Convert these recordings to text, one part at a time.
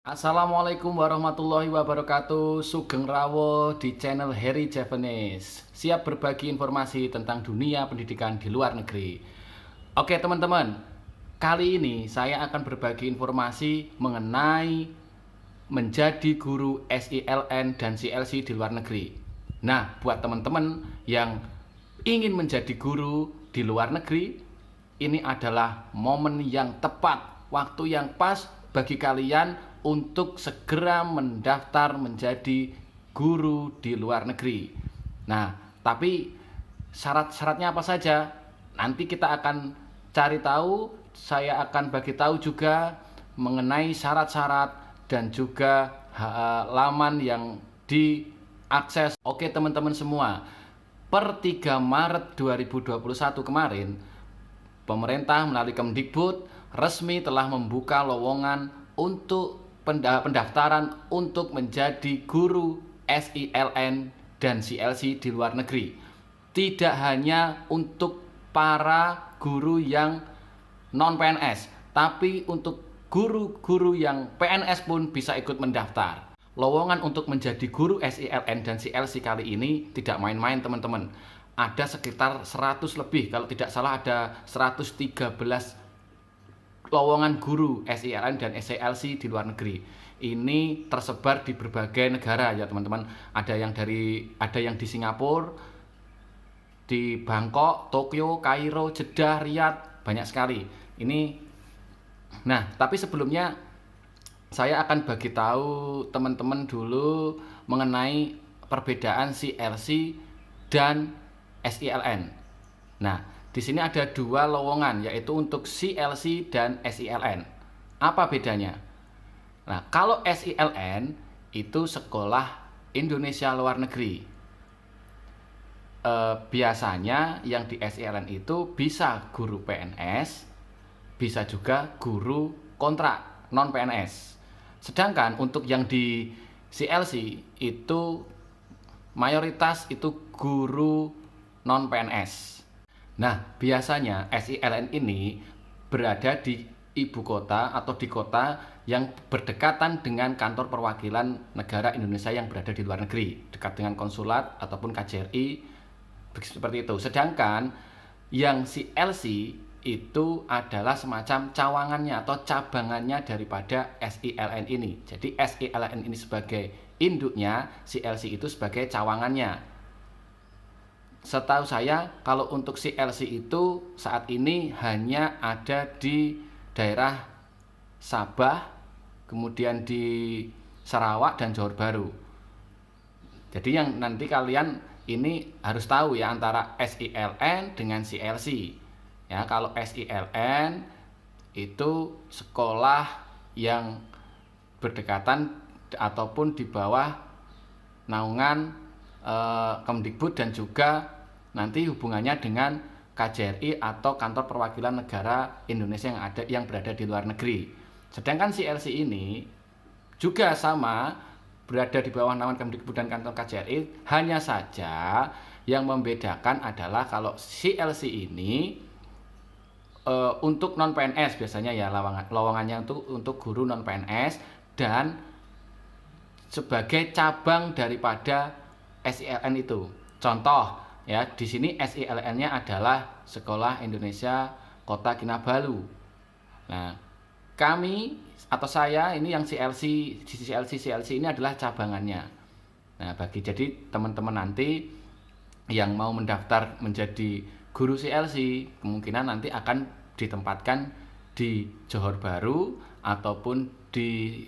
Assalamualaikum warahmatullahi wabarakatuh. Sugeng Rawo di channel Harry Javanese. Siap berbagi informasi tentang dunia pendidikan di luar negeri. Oke teman-teman, kali ini saya akan berbagi informasi mengenai menjadi guru SILN dan CLC di luar negeri. Nah, buat teman-teman yang ingin menjadi guru di luar negeri, ini adalah momen yang tepat, waktu yang pas bagi kalian untuk segera mendaftar menjadi guru di luar negeri. Nah, tapi syarat-syaratnya apa saja? Nanti kita akan cari tahu, saya akan bagi tahu juga mengenai syarat-syarat dan juga laman yang diakses. Oke teman-teman semua, per 3 Maret 2021 kemarin, pemerintah melalui Kemdikbud resmi telah membuka lowongan untuk pendaftaran untuk menjadi guru SILN dan CLC di luar negeri. Tidak hanya untuk para guru yang non PNS, tapi untuk guru-guru yang PNS pun bisa ikut mendaftar. Lowongan untuk menjadi guru SILN dan CLC kali ini tidak main-main teman-teman. Ada sekitar 100 lebih, kalau tidak salah ada 113 lowongan guru SILN dan SCLC di luar negeri. Ini tersebar di berbagai negara ya teman-teman. Ada yang di Singapura, di Bangkok, Tokyo, Kairo, Jeddah, Riyadh, banyak sekali. Tapi sebelumnya saya akan bagi tahu teman-teman dulu mengenai perbedaan CLC dan SILN. Nah, di sini ada dua lowongan, yaitu untuk CLC dan SILN. Apa bedanya? Nah, kalau SILN itu sekolah Indonesia luar negeri. Biasanya yang di SILN itu bisa guru PNS, bisa juga guru kontrak non PNS. Sedangkan untuk yang di CLC itu mayoritas itu guru non PNS. Nah, biasanya SILN ini berada di ibu kota atau di kota yang berdekatan dengan kantor perwakilan negara Indonesia yang berada di luar negeri, dekat dengan konsulat ataupun KJRI, seperti itu. Sedangkan yang CLC itu adalah semacam cawangannya atau cabangannya daripada SILN ini. Jadi SILN ini sebagai induknya, CLC itu sebagai cawangannya. Setahu saya kalau untuk CLC itu saat ini hanya ada di daerah Sabah, kemudian di Sarawak dan Johor Bahru. Jadi yang nanti kalian ini harus tahu ya antara SILN dengan CLC. Ya, kalau SILN itu sekolah yang berdekatan ataupun di bawah naungan Kemdikbud dan juga nanti hubungannya dengan KJRI atau kantor perwakilan negara Indonesia yang berada di luar negeri. Sedangkan CLC ini juga sama berada di bawah naungan Kemdikbud dan kantor KJRI, hanya saja yang membedakan adalah kalau CLC ini untuk non PNS biasanya ya lowongannya untuk guru non PNS dan sebagai cabang daripada SILN itu. Contoh ya, di sini SILN-nya adalah Sekolah Indonesia Kota Kinabalu. Nah, kami atau saya ini yang CLC ini adalah cabangannya. Nah, jadi teman-teman nanti yang mau mendaftar menjadi guru CLC kemungkinan nanti akan ditempatkan di Johor Bahru ataupun di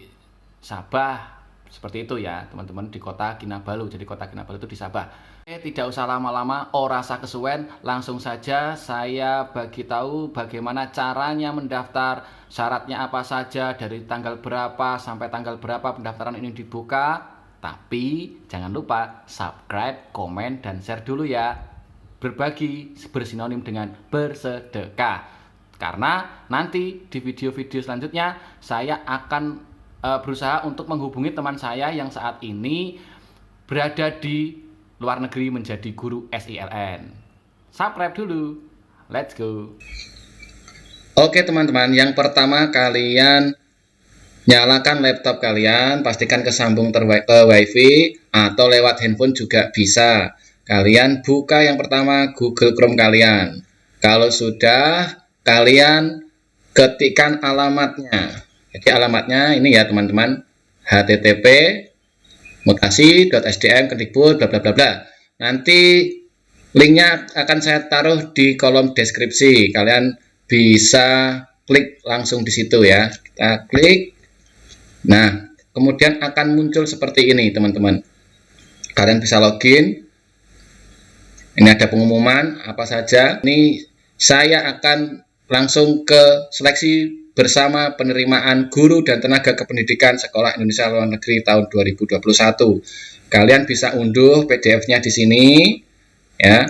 Sabah. Seperti itu ya teman-teman, di Kota Kinabalu. Jadi Kota Kinabalu itu di Sabah. Tidak usah lama-lama, ora usah kesuwen, langsung saja saya bagi tahu bagaimana caranya mendaftar, syaratnya apa saja, dari tanggal berapa sampai tanggal berapa pendaftaran ini dibuka. Tapi jangan lupa subscribe, komen, dan share dulu ya. Berbagi bersinonim dengan bersedekah. Karena nanti di video-video selanjutnya saya akan berusaha untuk menghubungi teman saya yang saat ini berada di luar negeri menjadi guru SILN. Subscribe dulu. Let's go. Oke teman-teman, yang pertama kalian Nyalakan laptop kalian, pastikan kesambung ke WiFi atau lewat handphone juga bisa. Kalian buka yang pertama Google Chrome kalian. Kalau sudah, kalian ketikkan alamatnya. Jadi alamatnya ini ya teman-teman, http mutasi.sdm.kemdikbud bla bla bla bla. Nanti linknya akan saya taruh di kolom deskripsi. Kalian bisa klik langsung di situ ya. Kita klik. Nah, kemudian akan muncul seperti ini, teman-teman. Kalian bisa login. Ini ada pengumuman apa saja. Ini saya akan langsung ke seleksi bersama penerimaan guru dan tenaga kependidikan Sekolah Indonesia Luar Negeri tahun 2021. Kalian bisa unduh PDF-nya di sini, ya.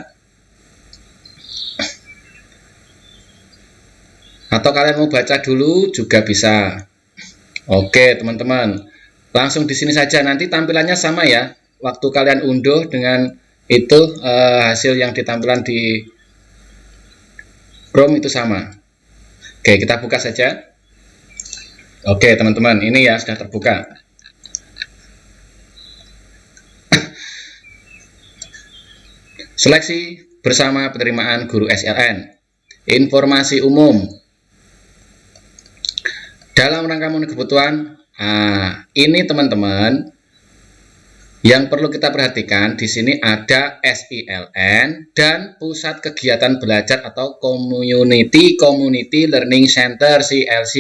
Atau kalian mau baca dulu juga bisa. Oke, teman-teman. Langsung di sini saja, nanti tampilannya sama ya. Waktu kalian unduh dengan itu hasil yang ditampilkan di Chrome itu sama. Oke, kita buka saja. Oke, teman-teman, ini ya sudah terbuka. Seleksi bersama penerimaan guru SLN. Informasi umum. Dalam rangka memenuhi kebutuhan, ini teman-teman, yang perlu kita perhatikan di sini ada SILN dan Pusat Kegiatan Belajar atau Community Learning Center CLC.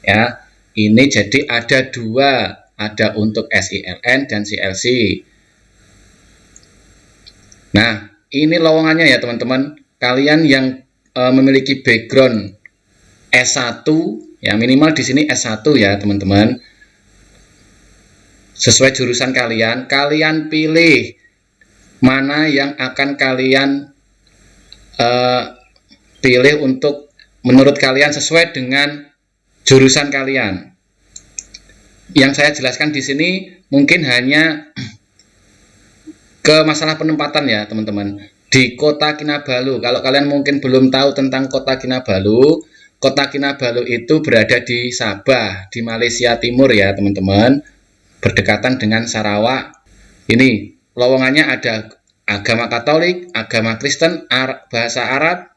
Ya, ini jadi ada dua, ada untuk SILN dan CLC. Nah, ini lowongannya ya teman-teman. Kalian yang memiliki background S1, ya minimal di sini S1 ya teman-teman. Sesuai jurusan kalian, kalian pilih mana yang akan kalian pilih untuk menurut kalian sesuai dengan jurusan kalian. Yang saya jelaskan di sini mungkin hanya ke masalah penempatan ya teman-teman. Di Kota Kinabalu, kalau kalian mungkin belum tahu tentang Kota Kinabalu, Kota Kinabalu itu berada di Sabah, di Malaysia Timur ya teman-teman, berdekatan dengan Sarawak. Ini lowongannya ada agama Katolik, agama Kristen, bahasa Arab,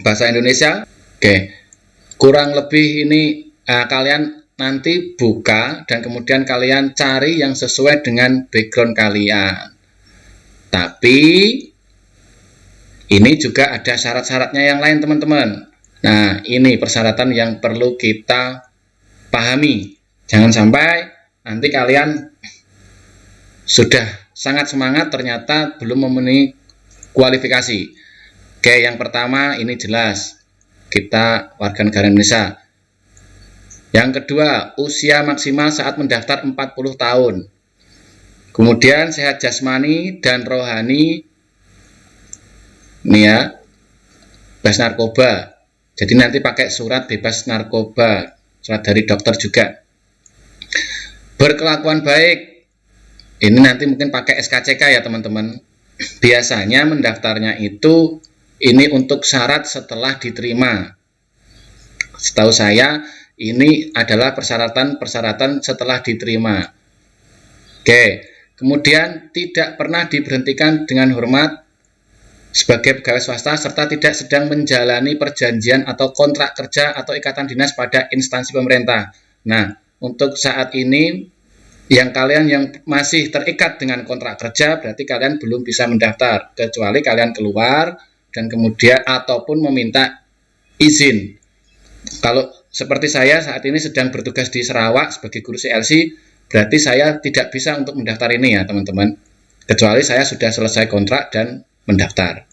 bahasa Indonesia. Oke, kurang lebih ini kalian nanti buka dan kemudian kalian cari yang sesuai dengan background kalian. Tapi ini juga ada syarat-syaratnya yang lain teman-teman. Nah, ini persyaratan yang perlu kita pahami. Jangan sampai nanti kalian sudah sangat semangat ternyata belum memenuhi kualifikasi. Oke, yang pertama ini jelas kita warga negara Indonesia. Yang kedua, usia maksimal saat mendaftar 40 tahun. Kemudian sehat jasmani dan rohani, ini ya, bebas narkoba. Jadi nanti pakai surat bebas narkoba, surat dari dokter juga. Berkelakuan baik, ini nanti mungkin pakai SKCK ya teman-teman. Biasanya mendaftarnya itu ini untuk syarat setelah diterima. Setahu saya ini adalah persyaratan setelah diterima. Oke, kemudian tidak pernah diberhentikan dengan hormat sebagai pegawai swasta serta tidak sedang menjalani perjanjian atau kontrak kerja atau ikatan dinas pada instansi pemerintah. Nah, untuk saat ini yang kalian yang masih terikat dengan kontrak kerja berarti kalian belum bisa mendaftar kecuali kalian keluar dan kemudian ataupun meminta izin. Kalau seperti saya saat ini sedang bertugas di Sarawak sebagai guru CLC, berarti saya tidak bisa untuk mendaftar ini ya teman-teman, kecuali saya sudah selesai kontrak dan mendaftar.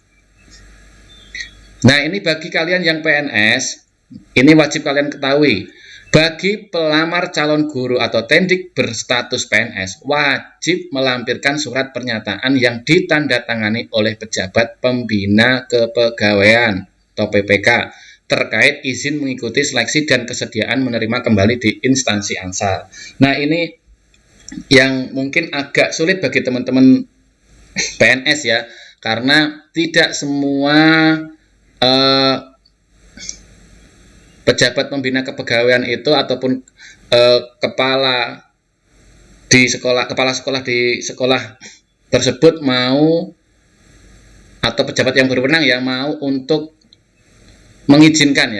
Nah, ini bagi kalian yang PNS, ini wajib kalian ketahui. Bagi pelamar calon guru atau tendik berstatus PNS, wajib melampirkan surat pernyataan yang ditandatangani oleh pejabat pembina kepegawaian atau PPK terkait izin mengikuti seleksi dan kesediaan menerima kembali di instansi ANSAL. Nah, ini yang mungkin agak sulit bagi teman-teman PNS ya, karena tidak semua pejabat pembina kepegawaian itu ataupun kepala sekolah di sekolah tersebut mau, atau pejabat yang berwenang ya, mau untuk mengizinkan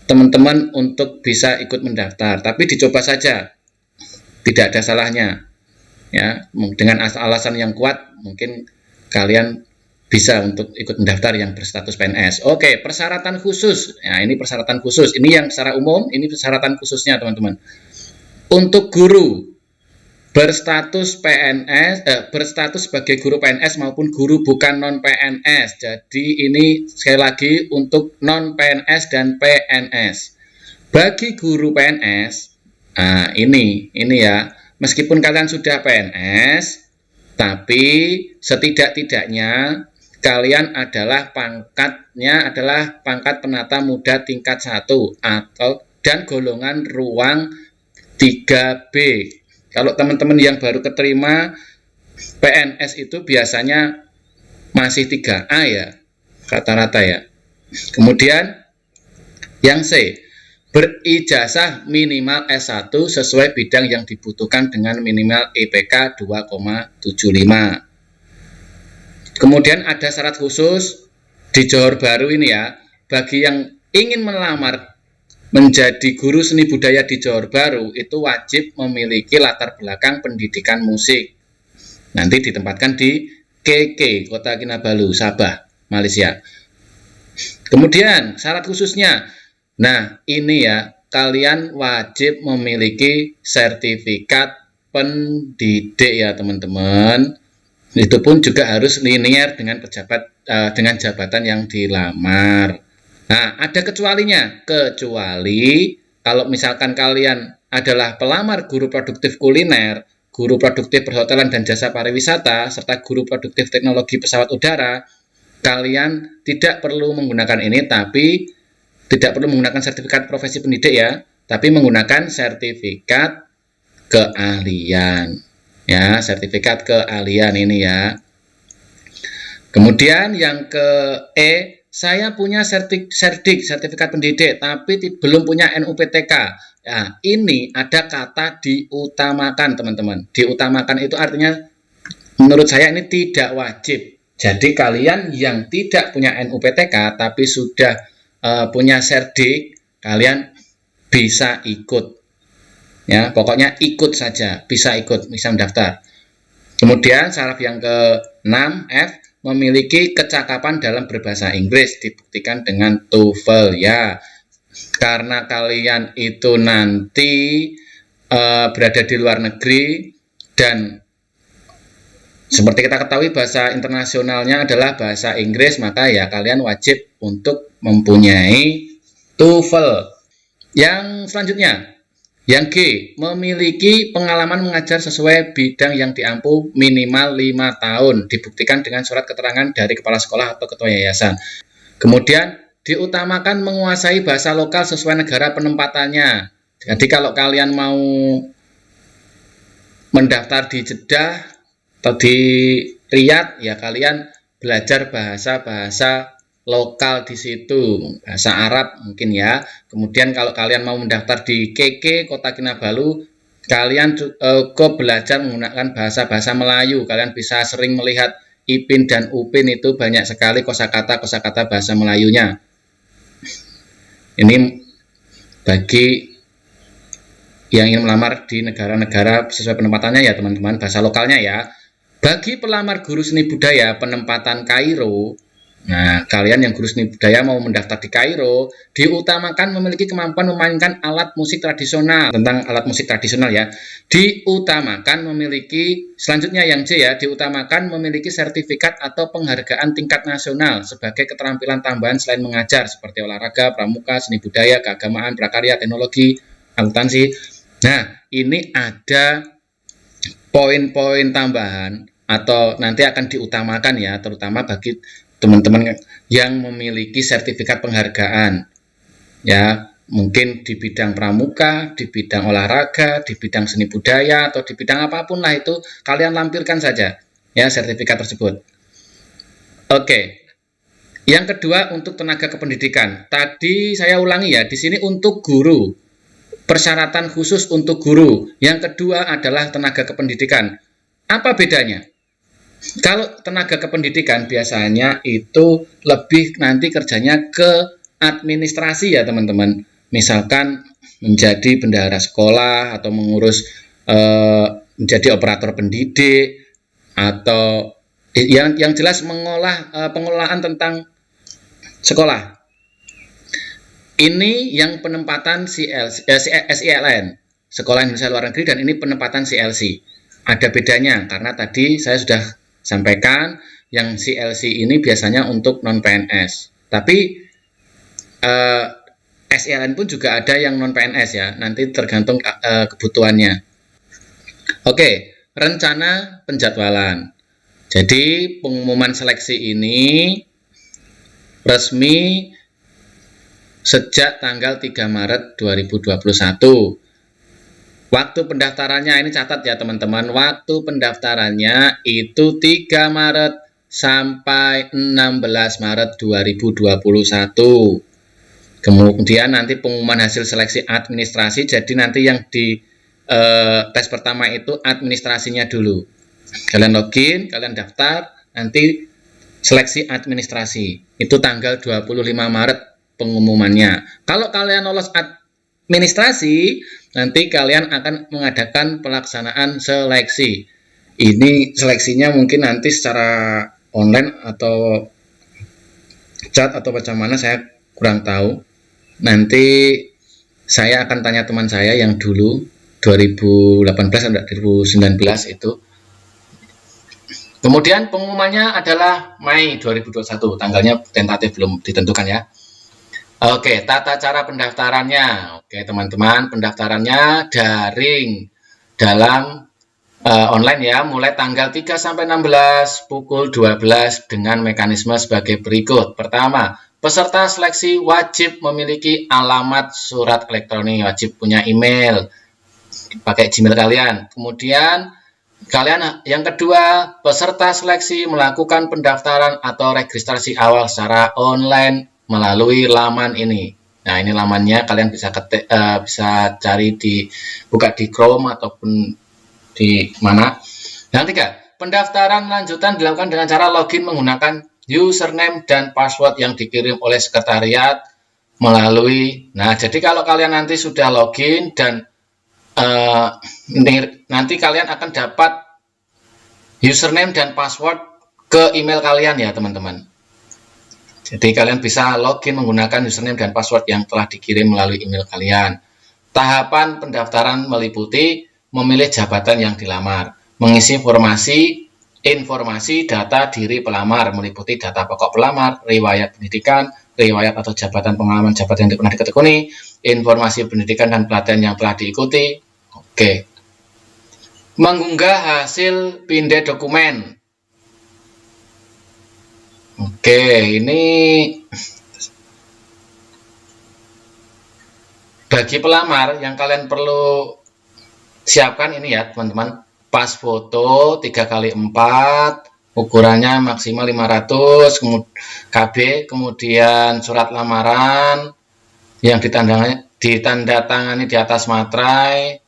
teman-teman untuk bisa ikut mendaftar. Tapi dicoba saja, tidak ada salahnya ya. Dengan alasan yang kuat mungkin kalian bisa untuk ikut mendaftar yang berstatus PNS. Oke, persyaratan khusus. Nah, ini persyaratan khusus. Ini yang secara umum, ini persyaratan khususnya teman-teman. Untuk guru berstatus PNS, berstatus sebagai guru PNS maupun guru bukan non PNS. Jadi ini sekali lagi untuk non PNS dan PNS. Bagi guru PNS, nah ini ya, meskipun kalian sudah PNS, tapi setidak-tidaknya kalian adalah pangkatnya adalah pangkat penata muda tingkat 1 dan golongan ruang 3B. Kalau teman-teman yang baru keterima PNS itu biasanya masih 3A ya, rata-rata ya. Kemudian yang C, berijazah minimal S1 sesuai bidang yang dibutuhkan dengan minimal IPK 2,75. Kemudian ada syarat khusus di Johor Bahru ini ya, bagi yang ingin melamar menjadi guru seni budaya di Johor Bahru itu wajib memiliki latar belakang pendidikan musik. Nanti ditempatkan di KK, Kota Kinabalu, Sabah, Malaysia. Kemudian syarat khususnya, nah ini ya, kalian wajib memiliki sertifikat pendidik ya teman-teman. Itu pun juga harus linear dengan dengan jabatan yang dilamar. Nah, ada kecualinya. Kecuali kalau misalkan kalian adalah pelamar guru produktif kuliner, guru produktif perhotelan dan jasa pariwisata, serta guru produktif teknologi pesawat udara, kalian tidak perlu menggunakan ini, tapi tidak perlu menggunakan sertifikat profesi pendidik ya, tapi menggunakan sertifikat keahlian. Ya, sertifikat keahlian ini ya. Kemudian yang ke E, saya punya sertifikat pendidik tapi belum punya NUPTK. Nah, ini ada kata diutamakan teman-teman. Diutamakan itu artinya menurut saya ini tidak wajib. Jadi kalian yang tidak punya NUPTK tapi sudah punya serdik, kalian bisa ikut. Ya, pokoknya ikut saja, bisa mendaftar. Kemudian syarat yang ke-6 F, memiliki kecakapan dalam berbahasa Inggris, dibuktikan dengan TOEFL ya. Karena kalian itu nanti berada di luar negeri dan seperti kita ketahui bahasa internasionalnya adalah bahasa Inggris, maka ya kalian wajib untuk mempunyai TOEFL. Yang selanjutnya, yang G, memiliki pengalaman mengajar sesuai bidang yang diampu minimal 5 tahun, dibuktikan dengan surat keterangan dari kepala sekolah atau ketua yayasan. Kemudian, diutamakan menguasai bahasa lokal sesuai negara penempatannya. Jadi kalau kalian mau mendaftar di Jeddah atau di Riyadh, ya kalian belajar bahasa-bahasa lokal di situ, bahasa Arab mungkin ya. Kemudian kalau kalian mau mendaftar di KK Kota Kinabalu, kalian belajar menggunakan bahasa-bahasa Melayu. Kalian bisa sering melihat IPIN dan UPIN, itu banyak sekali kosakata bahasa Melayunya. Ini bagi yang ingin melamar di negara-negara sesuai penempatannya ya teman-teman, bahasa lokalnya ya. Bagi pelamar guru seni budaya penempatan Kairo, nah, kalian yang guru seni budaya mau mendaftar di Kairo, diutamakan memiliki kemampuan memainkan alat musik tradisional. Tentang alat musik tradisional ya, diutamakan memiliki, selanjutnya yang C ya, diutamakan memiliki sertifikat atau penghargaan tingkat nasional sebagai keterampilan tambahan selain mengajar, seperti olahraga, pramuka, seni budaya, keagamaan, prakarya, teknologi, akuntansi. Nah, ini ada poin-poin tambahan atau nanti akan diutamakan ya, terutama bagi teman-teman yang memiliki sertifikat penghargaan ya, mungkin di bidang pramuka, di bidang olahraga, di bidang seni budaya, atau di bidang apapun lah, itu kalian lampirkan saja ya sertifikat tersebut. Oke. Yang kedua untuk tenaga kependidikan. Tadi saya ulangi ya, di sini untuk guru. persyaratan khusus untuk guru. Yang kedua adalah tenaga kependidikan. Apa bedanya? Kalau tenaga kependidikan biasanya itu lebih nanti kerjanya ke administrasi ya teman-teman. Misalkan menjadi bendahara sekolah atau mengurus menjadi operator pendidik atau yang jelas mengolah pengelolaan tentang sekolah. Ini yang penempatan SILN, Sekolah Indonesia Luar Negeri, dan ini penempatan CLC. Ada bedanya karena tadi saya sudah sampaikan yang CLC ini biasanya untuk non-PNS. Tapi SILN pun juga ada yang non-PNS ya, nanti tergantung kebutuhannya. Oke, rencana penjadwalan. Jadi pengumuman seleksi ini resmi sejak tanggal 3 Maret 2021. Waktu pendaftarannya ini catat ya teman-teman, waktu pendaftarannya itu 3 Maret sampai 16 Maret 2021. Kemudian nanti pengumuman hasil seleksi administrasi, jadi nanti yang di tes pertama itu administrasinya dulu. Kalian login, kalian daftar, nanti seleksi administrasi. Itu tanggal 25 Maret pengumumannya. Kalau kalian lolos administrasi, nanti kalian akan mengadakan pelaksanaan seleksi. Ini seleksinya mungkin nanti secara online atau chat atau macam mana saya kurang tahu. Nanti saya akan tanya teman saya yang dulu 2018 sampai 2019 itu. Kemudian pengumumannya adalah Mei 2021, tanggalnya tentatif belum ditentukan ya. Oke, tata cara pendaftarannya. Oke, teman-teman, pendaftarannya daring dalam online ya, mulai tanggal 3 sampai 16 pukul 12 dengan mekanisme sebagai berikut. Pertama, peserta seleksi wajib memiliki alamat surat elektronik, wajib punya email, pakai Gmail kalian. Kemudian kalian yang kedua, peserta seleksi melakukan pendaftaran atau registrasi awal secara online melalui laman ini. Nah, ini lamannya, kalian bisa ketik, bisa cari buka di Chrome ataupun di mana. Yang tiga, pendaftaran lanjutan dilakukan dengan cara login menggunakan username dan password yang dikirim oleh sekretariat melalui. Nah, jadi kalau kalian nanti sudah login dan nanti kalian akan dapat username dan password ke email kalian ya teman-teman. Jadi kalian bisa login menggunakan username dan password yang telah dikirim melalui email kalian. Tahapan pendaftaran meliputi memilih jabatan yang dilamar, mengisi informasi data diri pelamar, meliputi data pokok pelamar, riwayat pendidikan, riwayat atau jabatan pengalaman jabatan yang pernah ditekuni, informasi pendidikan dan pelatihan yang telah diikuti. Oke. Mengunggah hasil pindai dokumen. Oke, ini bagi pelamar yang kalian perlu siapkan ini ya teman-teman, pas foto 3x4, ukurannya maksimal 500 KB, kemudian surat lamaran yang ditandatangani di atas materai.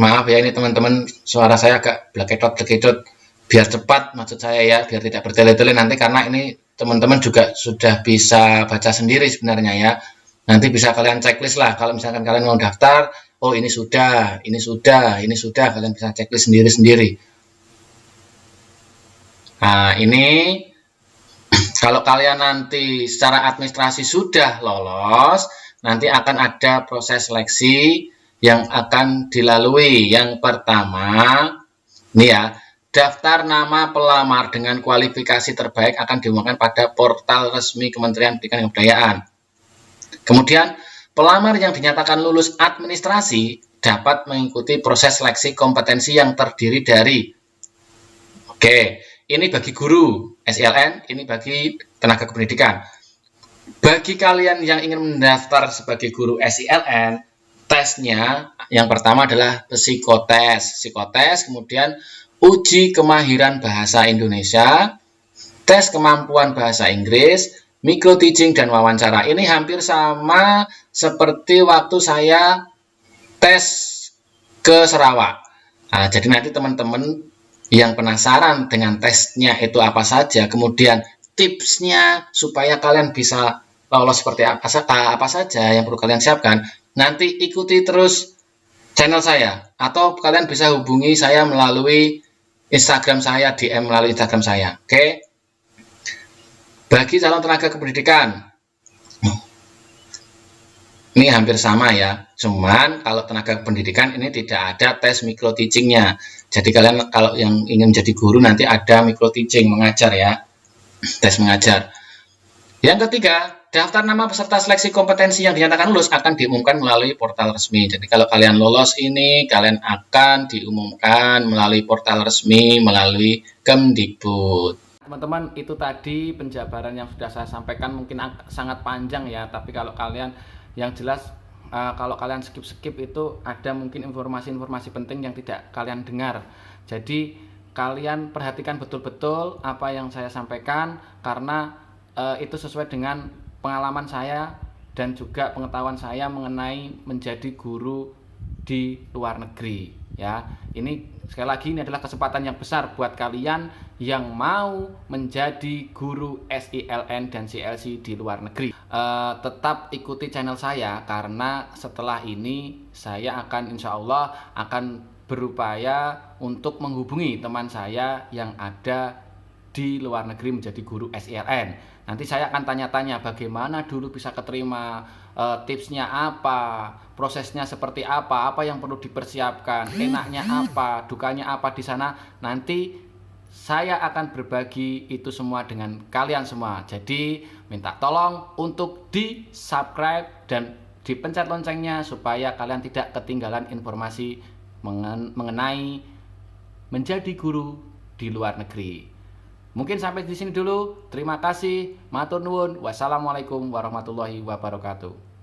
Maaf ya ini teman-teman, suara saya agak bleketot, biar cepat maksud saya ya, biar tidak bertele-tele nanti, karena ini teman-teman juga sudah bisa baca sendiri sebenarnya ya. Nanti bisa kalian checklist lah, kalau misalkan kalian mau daftar, oh ini sudah, kalian bisa checklist sendiri-sendiri. Nah ini kalau kalian nanti secara administrasi sudah lolos, nanti akan ada proses seleksi yang akan dilalui. Yang pertama, ini ya, daftar nama pelamar dengan kualifikasi terbaik akan diumumkan pada portal resmi Kementerian Pendidikan dan Kebudayaan. Kemudian, pelamar yang dinyatakan lulus administrasi dapat mengikuti proses seleksi kompetensi yang terdiri dari, oke, ini bagi guru SILN, ini bagi tenaga kependidikan. Bagi kalian yang ingin mendaftar sebagai guru SILN, tesnya yang pertama adalah psikotes, kemudian uji kemahiran bahasa Indonesia, tes kemampuan bahasa Inggris, micro teaching dan wawancara. Ini hampir sama seperti waktu saya tes ke Sarawak. Nah, jadi nanti teman-teman yang penasaran dengan tesnya itu apa saja, kemudian tipsnya supaya kalian bisa lolos seperti apa saja yang perlu kalian siapkan, nanti ikuti terus channel saya, atau kalian bisa hubungi saya melalui Instagram saya, DM melalui Instagram saya. Oke? Bagi calon tenaga kependidikan, ini hampir sama ya, cuman kalau tenaga pendidikan ini tidak ada tes micro teachingnya. Jadi kalian kalau yang ingin menjadi guru nanti ada micro teaching, mengajar ya, tes mengajar. Yang ketiga, daftar nama peserta seleksi kompetensi yang dinyatakan lulus akan diumumkan melalui portal resmi. Jadi kalau kalian lolos ini, kalian akan diumumkan melalui portal resmi, melalui Kemdikbud. Teman-teman, itu tadi penjabaran yang sudah saya sampaikan, mungkin sangat panjang ya, tapi kalau kalian yang jelas kalau kalian skip itu ada mungkin informasi-informasi penting yang tidak kalian dengar. Jadi kalian perhatikan betul-betul apa yang saya sampaikan, karena itu sesuai dengan pengalaman saya dan juga pengetahuan saya mengenai menjadi guru di luar negeri ya. Ini sekali lagi, ini adalah kesempatan yang besar buat kalian yang mau menjadi guru SILN dan CLC di luar negeri. Tetap ikuti channel saya, karena setelah ini saya akan insya Allah akan berupaya untuk menghubungi teman saya yang ada di luar negeri menjadi guru SILN. Nanti saya akan tanya-tanya bagaimana dulu bisa keterima, tipsnya apa, prosesnya seperti apa yang perlu dipersiapkan, enaknya apa, dukanya apa di sana. Nanti saya akan berbagi itu semua dengan kalian semua. Jadi minta tolong untuk di subscribe dan dipencet loncengnya supaya kalian tidak ketinggalan informasi mengenai menjadi guru di luar negeri. Mungkin sampai di sini dulu. Terima kasih. Matur nuwun. Wassalamualaikum warahmatullahi wabarakatuh.